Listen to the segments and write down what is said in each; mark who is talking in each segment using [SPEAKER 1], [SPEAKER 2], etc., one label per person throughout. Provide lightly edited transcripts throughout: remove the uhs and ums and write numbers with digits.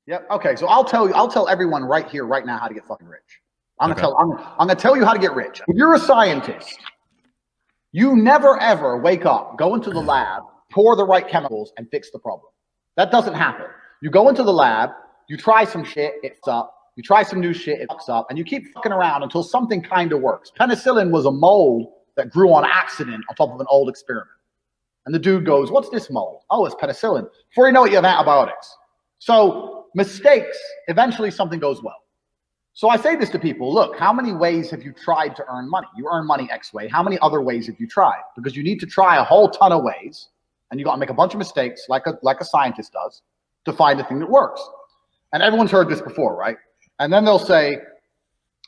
[SPEAKER 1] Yep. Okay. So I'll tell everyone right here, right now, how to get fucking rich.
[SPEAKER 2] Okay.
[SPEAKER 1] I'm gonna tell you how to get rich. If you're a scientist, you never ever wake up, go into the lab, pour the right chemicals, and fix the problem. That doesn't happen. You go into the lab, you try some shit, it fucks up. You try some new shit, it fucks up, and you keep fucking around until something kind of works. Penicillin was a mold that grew on accident on top of an old experiment. And the dude goes, "What's this mold?" "Oh, it's penicillin." Before you know it, you have antibiotics. So mistakes, eventually something goes well. So I say this to people, look, how many ways have you tried to earn money? You earn money X way. How many other ways have you tried? Because you need to try a whole ton of ways, and you got to make a bunch of mistakes like a scientist does to find the thing that works. And everyone's heard this before, right? And then they'll say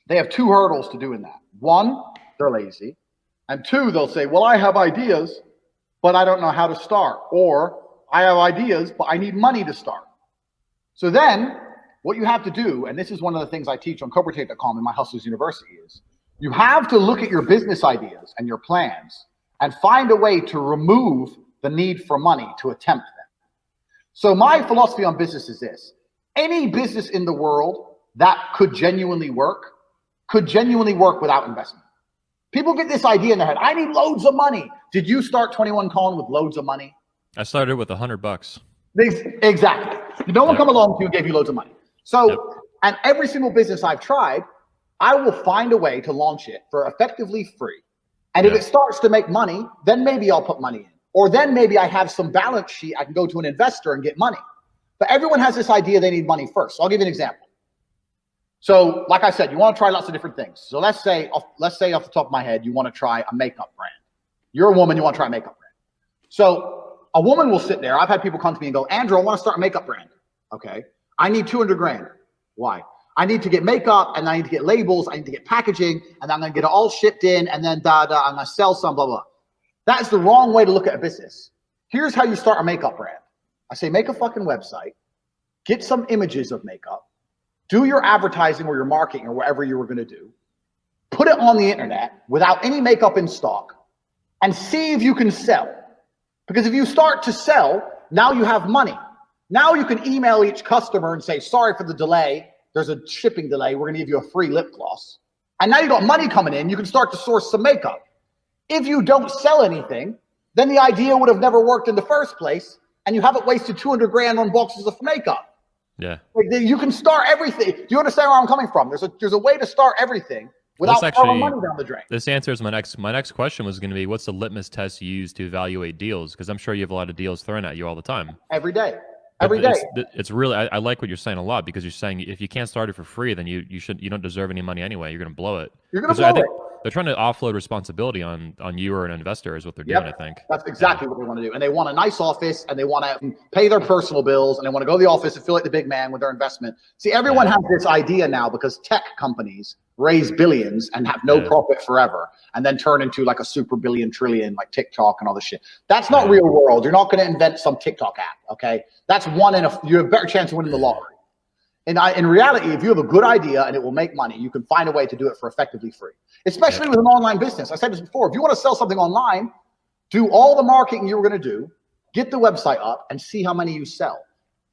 [SPEAKER 1] they have two hurdles to doing that. One, they're lazy. And two, they'll say, well, I have ideas, but I don't know how to start. Or I have ideas, but I need money to start. So then what you have to do, and this is one of the things I teach on CobraTate.com in my Hustlers University, is you have to look at your business ideas and your plans and find a way to remove the need for money to attempt them. So my philosophy on business is this. Any business in the world that could genuinely work without investment. People get this idea in their head. I need loads of money. Did you start 21 Colin with loads of money?
[SPEAKER 2] I started with $100.
[SPEAKER 1] Exactly. No one come along to you and gave you loads of money. So, and every single business I've tried, I will find a way to launch it for effectively free. And if it starts to make money, then maybe I'll put money in. Or then maybe I have some balance sheet. I can go to an investor and get money. But everyone has this idea they need money first. So I'll give you an example. So like I said, you want to try lots of different things. So let's say off the top of my head, you want to try a makeup brand. You're a woman, you want to try a makeup brand. So a woman will sit there. I've had people come to me and go, Andrew, I want to start a makeup brand. Okay. I need 200 grand. Why? I need to get makeup and I need to get labels. I need to get packaging and I'm going to get it all shipped in and then I'm going to sell some blah, blah. That is the wrong way to look at a business. Here's how you start a makeup brand. I say, make a fucking website, get some images of makeup, do your advertising or your marketing or whatever you were going to do, put it on the internet without any makeup in stock and see if you can sell. Because if you start to sell, now you have money. Now you can email each customer and say, sorry for the delay. There's a shipping delay. We're going to give you a free lip gloss. And now you got money coming in. You can start to source some makeup. If you don't sell anything, then the idea would have never worked in the first place. And you haven't wasted 200 grand on boxes of makeup.
[SPEAKER 2] Yeah.
[SPEAKER 1] Like you can start everything. Do you understand where I'm coming from? There's a way to start everything without throwing money down the drain.
[SPEAKER 2] This answers my next question was going to be, what's the litmus test you use to evaluate deals? Because I'm sure you have a lot of deals thrown at you all the time.
[SPEAKER 1] Every day. Every day.
[SPEAKER 2] It's really, I like what you're saying a lot, because you're saying if you can't start it for free, then you don't deserve any money anyway. You're going to blow it.
[SPEAKER 1] You're going to blow it.
[SPEAKER 2] They're trying to offload responsibility on you or an investor is what they're doing, I think.
[SPEAKER 1] That's exactly what they want to do. And they want a nice office and they want to pay their personal bills and they want to go to the office and feel like the big man with their investment. See, everyone has this idea now because tech companies raise billions and have no profit forever and then turn into like a super billion trillion like TikTok and all this shit. That's not real world. You're not going to invent some TikTok app, okay? That's you have a better chance of winning the lottery. And in reality, if you have a good idea and it will make money, you can find a way to do it for effectively free, especially with an online business. I said this before. If you want to sell something online, do all the marketing you were going to do, get the website up and see how many you sell.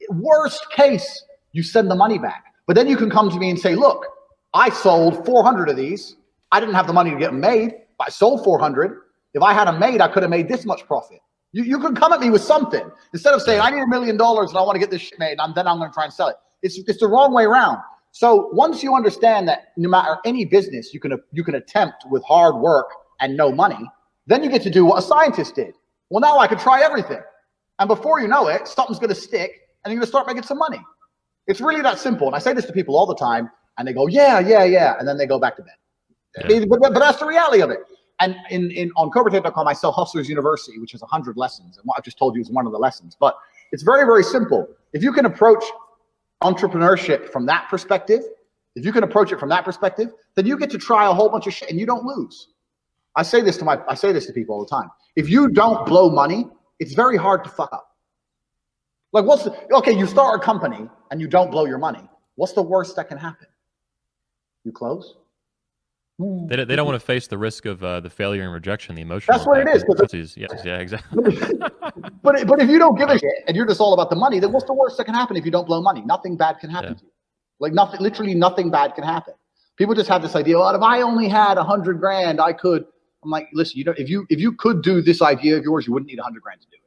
[SPEAKER 1] Worst case, you send the money back. But then you can come to me and say, look, I sold 400 of these. I didn't have the money to get them made, but I sold 400. If I had them made, I could have made this much profit. You can come at me with something instead of saying, I need $1 million and I want to get this shit made and then I'm going to try and sell it. It's the wrong way around. So once you understand that no matter any business you can attempt with hard work and no money, then you get to do what a scientist did. Well, now I can try everything. And before you know it, something's going to stick and you're going to start making some money. It's really that simple. And I say this to people all the time and they go, yeah. And then they go back to bed. Yeah. But that's the reality of it. And on CobraTate.com, I sell Hustlers University, which has 100 lessons. And what I've just told you is one of the lessons. But it's very, very simple. If you can approach entrepreneurship from that perspective, then you get to try a whole bunch of shit and you don't lose. I say this to people all the time. If you don't blow money, it's very hard to fuck up. Like you start a company and you don't blow your money. What's the worst that can happen? You close?
[SPEAKER 2] They don't want to face the risk of the failure and rejection, the emotional.
[SPEAKER 1] That's what it is.
[SPEAKER 2] Yeah, exactly.
[SPEAKER 1] but if you don't give a shit and you're just all about the money, then what's the worst that can happen if you don't blow money? Nothing bad can happen to you. Like nothing, literally nothing bad can happen. People just have this idea, well, if I only had 100 grand, I could. I'm like, listen, if you could do this idea of yours, you wouldn't need 100 grand to do it.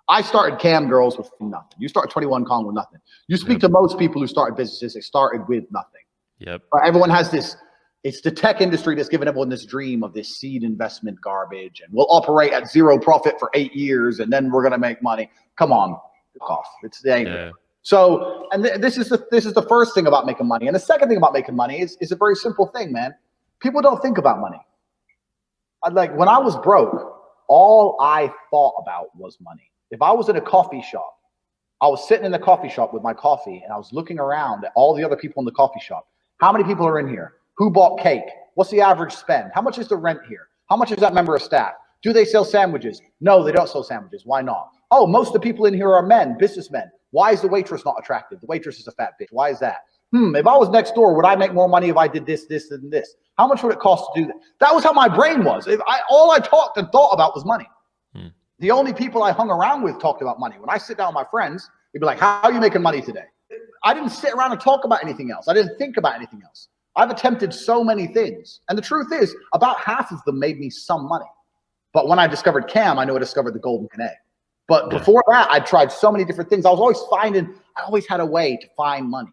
[SPEAKER 1] I started Cam Girls with nothing. You start 21 Kong with nothing. You speak to most people who started businesses, they started with nothing.
[SPEAKER 2] Yep.
[SPEAKER 1] Everyone has this. It's the tech industry that's given everyone this dream of this seed investment garbage, and we'll operate at zero profit for 8 years, and then we're going to make money. Come on, cost. It's the angry. Yeah. So, and this is the first thing about making money, and the second thing about making money is a very simple thing, man. People don't think about money. Like when I was broke, all I thought about was money. If I was in a coffee shop, I was sitting in the coffee shop with my coffee, and I was looking around at all the other people in the coffee shop. How many people are in here? Who bought cake? What's the average spend? How much is the rent here? How much is that member of staff? Do they sell sandwiches? No, they don't sell sandwiches. Why not? Oh, most of the people in here are men, businessmen. Why is the waitress not attractive? The waitress is a fat bitch. Why is that? If I was next door, would I make more money if I did this, this, and this? How much would it cost to do that? That was how my brain was. All I talked and thought about was money. The only people I hung around with talked about money. When I sit down with my friends, they'd be like, how are you making money today? I didn't sit around and talk about anything else. I didn't think about anything else. I've attempted so many things. And the truth is, about half of them made me some money. But when I discovered Cam, I knew I discovered the golden egg. But before that, I tried so many different things. I always had a way to find money.